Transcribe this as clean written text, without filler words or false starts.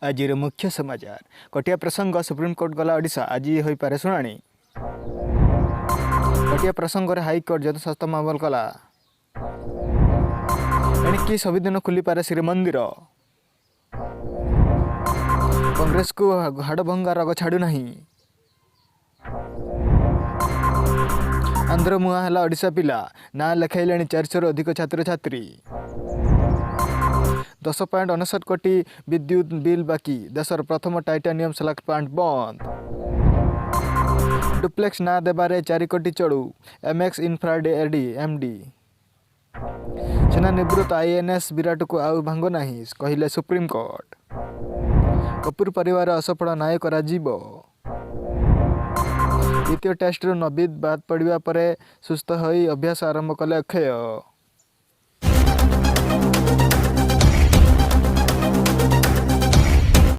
आज मुख्य समाचार कटिया प्रसंग सुप्रीमकोर्ट गला ओडिशा आज हो पारे शुणाणी। कटिया प्रसंग में हाइकोर्ट यथाशास्त्र मामल कला एणिकी सबुदिन खुली पारे श्रीमंदिर। कांग्रेस को हाड़भंगा रोग छाड़ू नहीं। आंध्र मुहा है ओडिशा पिला ना लेखाइले 400 अधिक छात्र छात्री। 10.59 कोटी विद्युत बिल बाकी देशर प्रथम टाइटानियम स्लग प्लांट बंद। डुप्लेक्स ना देबारे 4 कोटी चढ़ू एमएक्स इन्फ्राडे एमडी। सेना निवृत्त आईएनएस विराट को आउ भांग नहीं कहले सुप्रीमकोर्ट। कपूर परिवार असफल नायक राजीव। द्वितीय टेस्ट नबीद बाद पड़ा पर सुस्थ हो अभ्यास आरंभ कले अक्षय।